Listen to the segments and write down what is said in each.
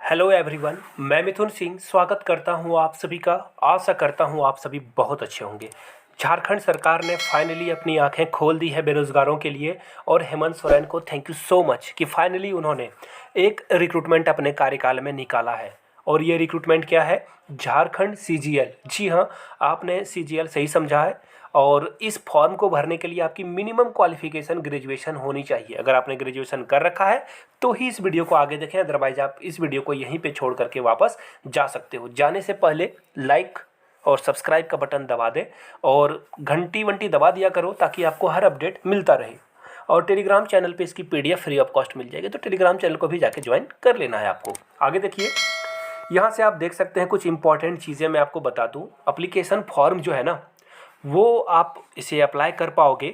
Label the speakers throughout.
Speaker 1: Hello everyone, मैं मिथुन सिंह स्वागत करता हूं आप सभी का। आशा करता हूं आप सभी बहुत अच्छे होंगे। झारखंड सरकार ने फाइनली अपनी आंखें खोल दी है बेरोज़गारों के लिए और हेमंत सोरेन को थैंक यू सो मच कि फाइनली उन्होंने एक रिक्रूटमेंट अपने कार्यकाल में निकाला है। और ये रिक्रूटमेंट क्या है? झारखंड सीजीएल। जी हाँ, आपने सीजीएल सही समझा है। और इस फॉर्म को भरने के लिए आपकी मिनिमम क्वालिफिकेशन ग्रेजुएशन होनी चाहिए। अगर आपने ग्रेजुएशन कर रखा है तो ही इस वीडियो को आगे देखें, अदरवाइज आप इस वीडियो को यहीं पे छोड़ करके वापस जा सकते हो। जाने से पहले लाइक और सब्सक्राइब का बटन दबा दें और घंटी वंटी दबा दिया करो ताकि आपको हर अपडेट मिलता रहे। और टेलीग्राम चैनल पे इसकी पीडीएफ फ्री ऑफ कॉस्ट मिल जाएगी, तो टेलीग्राम चैनल को भी जाके ज्वाइन कर लेना है आपको। आगे देखिए, यहाँ से आप देख सकते हैं कुछ इंपॉर्टेंट चीज़ें मैं आपको बता दूँ। अप्लीकेशन फॉर्म जो है ना, वो आप इसे अप्लाई कर पाओगे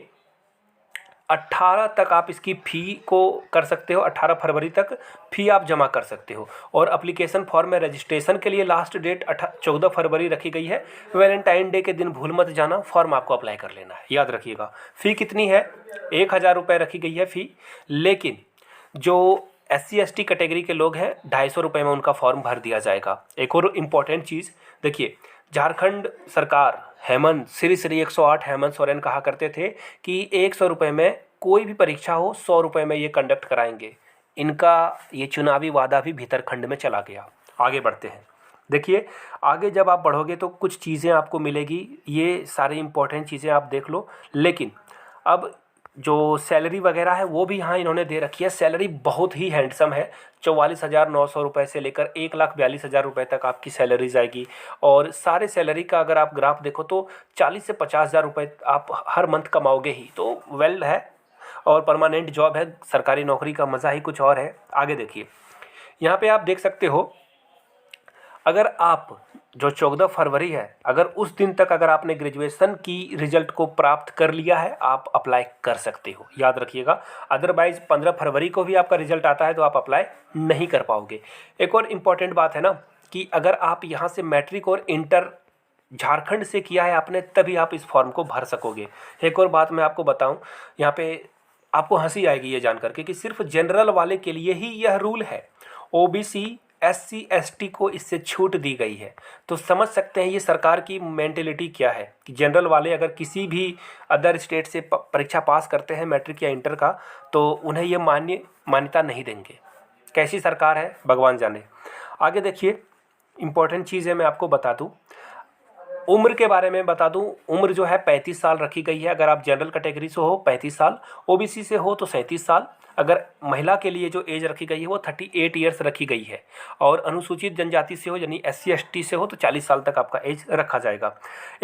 Speaker 1: 18 तक। आप इसकी फ़ी को कर सकते हो, 18 फरवरी तक फ़ी आप जमा कर सकते हो। और एप्लीकेशन फॉर्म में रजिस्ट्रेशन के लिए लास्ट डेट 14 फरवरी रखी गई है। वैलेंटाइन डे के दिन भूल मत जाना, फॉर्म आपको अप्लाई कर लेना है, याद रखिएगा। फ़ी कितनी है? 1000 रुपये रखी गई है फ़ी। लेकिन जो SC ST कैटेगरी के लोग हैं, 250 रुपये में उनका फॉर्म भर दिया जाएगा। एक और इम्पॉर्टेंट चीज़ देखिए, झारखंड सरकार हेमंत श्री 108 हेमंत सोरेन कहा करते थे कि 100 रुपये में कोई भी परीक्षा हो, 100 रुपये में ये कंडक्ट कराएंगे। इनका ये चुनावी वादा भी भीतरखंड में चला गया। आगे बढ़ते हैं। देखिए, आगे जब आप बढ़ोगे तो कुछ चीज़ें आपको मिलेगी, ये सारी इंपॉर्टेंट चीज़ें आप देख लो। लेकिन अब जो सैलरी वगैरह है वो भी यहाँ इन्होंने दे रखी है। सैलरी बहुत ही हैंडसम है। 44,900 रुपये से लेकर 1,42,000 रुपये तक आपकी सैलरी जाएगी। और सारे सैलरी का अगर आप ग्राफ देखो तो 40 से 50,000 रुपये आप हर मंथ कमाओगे ही, तो वेल है। और परमानेंट जॉब है, सरकारी नौकरी का मज़ा ही कुछ और है। आगे देखिए, यहाँ पे आप देख सकते हो, अगर आप जो 14 फरवरी है, अगर उस दिन तक अगर आपने ग्रेजुएशन की रिजल्ट को प्राप्त कर लिया है, आप अप्लाई कर सकते हो, याद रखिएगा। अदरवाइज 15 फरवरी को भी आपका रिजल्ट आता है तो आप अप्लाई नहीं कर पाओगे। एक और इम्पॉर्टेंट बात है ना कि अगर आप यहाँ से मैट्रिक और इंटर झारखंड से किया है आपने, तभी आप इस फॉर्म को भर सकोगे। एक और बात मैं आपको बताऊँ, यहाँ पे आपको हंसी आएगी ये जान करके कि सिर्फ जनरल वाले के लिए ही यह रूल है। OBC SC ST को इससे छूट दी गई है। तो समझ सकते हैं ये सरकार की मेंटेलिटी क्या है कि जनरल वाले अगर किसी भी अदर स्टेट से परीक्षा पास करते हैं मैट्रिक या इंटर का, तो उन्हें ये मान्यता नहीं देंगे। कैसी सरकार है भगवान जाने। आगे देखिए, इम्पोर्टेंट चीज़ है, मैं आपको बता दूँ, उम्र के बारे में बता दूं। उम्र जो है 35 साल रखी गई है। अगर आप जनरल कैटेगरी से हो 35 साल, OBC से हो तो 37 साल। अगर महिला के लिए जो एज रखी गई है वो 38 ईयर्स रखी गई है। और अनुसूचित जनजाति से हो यानी SC ST से हो तो 40 साल तक आपका एज रखा जाएगा।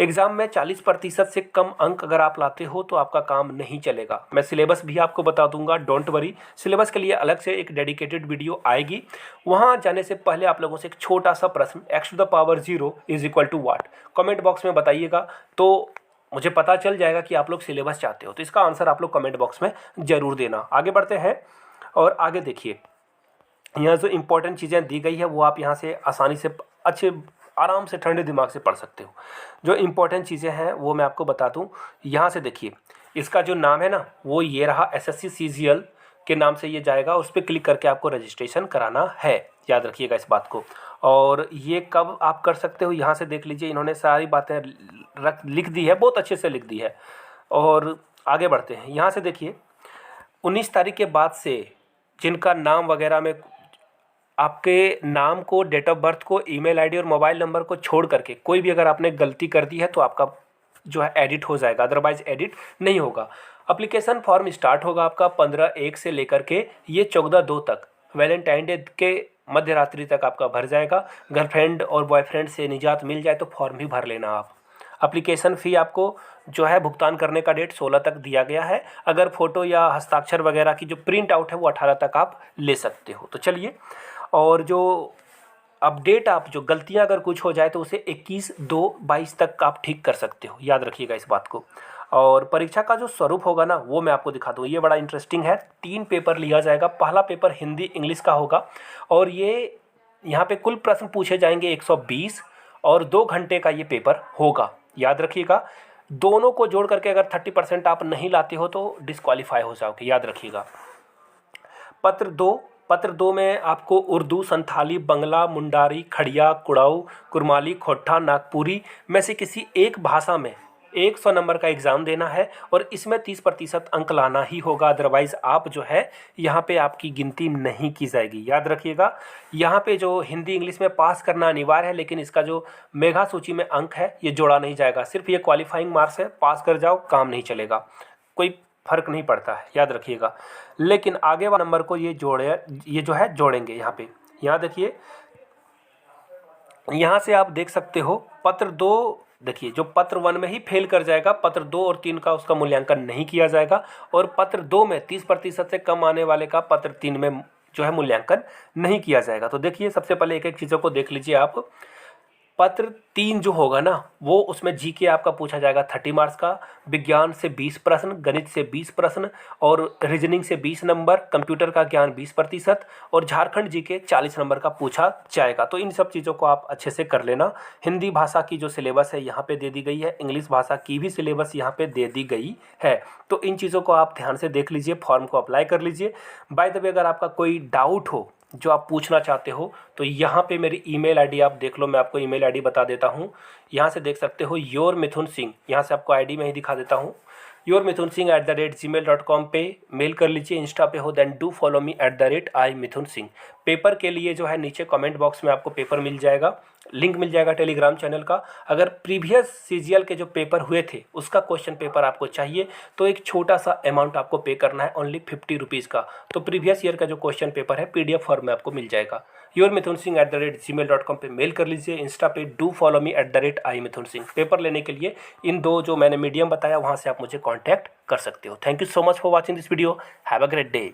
Speaker 1: एग्ज़ाम में 40% से कम अंक अगर आप लाते हो तो आपका काम नहीं चलेगा। मैं सिलेबस भी आपको बता दूंगा, डोंट वरी। सिलेबस के लिए अलग से एक डेडिकेटेड वीडियो आएगी। वहाँ जाने से पहले आप लोगों से एक छोटा सा प्रश्न, x⁻0 = व्हाट, कमेंट बॉक्स में बताइएगा तो मुझे पता चल जाएगा कि आप लोग सिलेबस चाहते हो। तो इसका आंसर आप लोग कमेंट बॉक्स में ज़रूर देना। आगे बढ़ते हैं और आगे देखिए, यहाँ जो इंपॉर्टेंट चीज़ें दी गई है वो आप यहाँ से आसानी से अच्छे आराम से ठंडे दिमाग से पढ़ सकते हो। जो इंपॉर्टेंट चीज़ें हैं वो मैं आपको बता दूँ। यहाँ से देखिए, इसका जो नाम है ना वो ये रहा, SSC CGL के नाम से ये जाएगा। उस पर क्लिक करके आपको रजिस्ट्रेशन कराना है, याद रखिएगा इस बात को। और ये कब आप कर सकते हो, यहाँ से देख लीजिए, इन्होंने सारी बातें लिख दी है, बहुत अच्छे से लिख दी है। और आगे बढ़ते हैं, यहाँ से देखिए, 19 तारीख के बाद से जिनका नाम वगैरह में आपके नाम को, डेट ऑफ बर्थ को, ईमेल ID और मोबाइल नंबर को छोड़ करके कोई भी अगर आपने गलती कर दी है तो आपका जो है एडिट हो जाएगा, अदरवाइज एडिट नहीं होगा। एप्लीकेशन फॉर्म स्टार्ट होगा आपका 15/1 से लेकर के ये 14/2 तक, वैलेंटाइन डे के मध्य रात्रि तक आपका भर जाएगा। गर्लफ्रेंड और बॉयफ्रेंड से निजात मिल जाए तो फॉर्म भी भर लेना आप। एप्लीकेशन फ़ी आपको जो है भुगतान करने का डेट 16 तक दिया गया है। अगर फ़ोटो या हस्ताक्षर वगैरह की जो प्रिंट आउट है वो 18 तक आप ले सकते हो। तो चलिए, और जो अपडेट, आप जो गलतियां अगर कुछ हो जाए तो उसे 21/2/22 तक आप ठीक कर सकते हो, याद रखिएगा इस बात को। और परीक्षा का जो स्वरूप होगा ना वो मैं आपको दिखा दूँ, ये बड़ा इंटरेस्टिंग है। 3 पेपर लिया जाएगा। पहला पेपर हिंदी इंग्लिश का होगा और ये यहाँ पे कुल प्रश्न पूछे जाएंगे 120 और 2 घंटे का ये पेपर होगा, याद रखिएगा। दोनों को जोड़ करके अगर 30% आप नहीं लाते हो तो डिस्क्वालीफाई हो जाओगे, याद रखिएगा। पत्र 2 पत्र 2 में आपको उर्दू, संथाली, बंगला, मुंडारी, खड़िया, कुड़ाऊ, कुरमाली, खोट्टा, नागपुरी में से किसी एक भाषा में 100 नंबर का एग्ज़ाम देना है और इसमें 30% अंक लाना ही होगा। अदरवाइज़ आप जो है यहाँ पे आपकी गिनती नहीं की जाएगी। याद रखिएगा, यहाँ पे जो हिंदी इंग्लिश में पास करना अनिवार्य है, लेकिन इसका जो मेधा सूची में अंक है ये जोड़ा नहीं जाएगा। सिर्फ ये क्वालिफाइंग मार्क्स है, पास कर जाओ, काम नहीं चलेगा, कोई फर्क नहीं पड़ता है, याद रखिएगा। लेकिन आगे वाला नंबर को ये जो है जोड़ेंगे यहाँ पे। यहाँ देखिए, यहाँ से आप देख सकते हो पत्र 2, देखिए जो पत्र 1 में ही फेल कर जाएगा, पत्र 2 और 3 का उसका मूल्यांकन नहीं किया जाएगा, और पत्र 2 में 30% से कम आने वाले का पत्र 3 में जो है मूल्यांकन नहीं किया जाएगा। तो देखिए, सबसे पहले एक एक चीज़ों को देख लीजिए आप। पत्र 3 जो होगा ना, वो उसमें जीके आपका पूछा जाएगा 30 मार्क्स का, विज्ञान से 20 प्रश्न, गणित से 20 प्रश्न और रीजनिंग से 20 नंबर, कंप्यूटर का ज्ञान 20% और झारखंड जीके 40 नंबर का पूछा जाएगा। तो इन सब चीज़ों को आप अच्छे से कर लेना। हिंदी भाषा की जो सिलेबस है यहाँ पे दे दी गई है, इंग्लिश भाषा की भी सिलेबस यहाँ पे दे दी गई है। तो इन चीज़ों को आप ध्यान से देख लीजिए, फॉर्म को अप्लाई कर लीजिए। बाय द वे, अगर आपका कोई डाउट हो जो आप पूछना चाहते हो तो यहाँ पे मेरी ईमेल आईडी आप देख लो, मैं आपको ईमेल आईडी बता देता हूँ। यहाँ से देख सकते हो योर मिथुन सिंह, यहाँ से आपको आईडी में ही दिखा देता हूँ। yourmithunsinh@gmail.com पे मेल कर लीजिए। इंस्टा पे हो then do follow me @iMithunSingh। Paper के लिए जो है नीचे कमेंट बॉक्स में आपको पेपर मिल जाएगा, लिंक मिल जाएगा टेलीग्राम चैनल का। अगर प्रीवियस सीजीएल के जो पेपर हुए थे उसका क्वेश्चन पेपर आपको चाहिए तो एक छोटा सा अमाउंट आपको पे करना है, ओनली 50 रुपीज़ का। तो प्रीवियस ईयर का जो क्वेश्चन पेपर है PDF फॉर्म में आपको मिल जाएगा। yourmithunsinh@gmail.com पे मेल कर लीजिए। इंस्टा पे do follow me @iMithunSingh। Paper लेने के लिए इन 2 जो मैंने मीडियम बताया वहाँ से आप मुझे कॉन्टैक्ट कर सकते हो। Thank you so much for watching this video. Have a great day.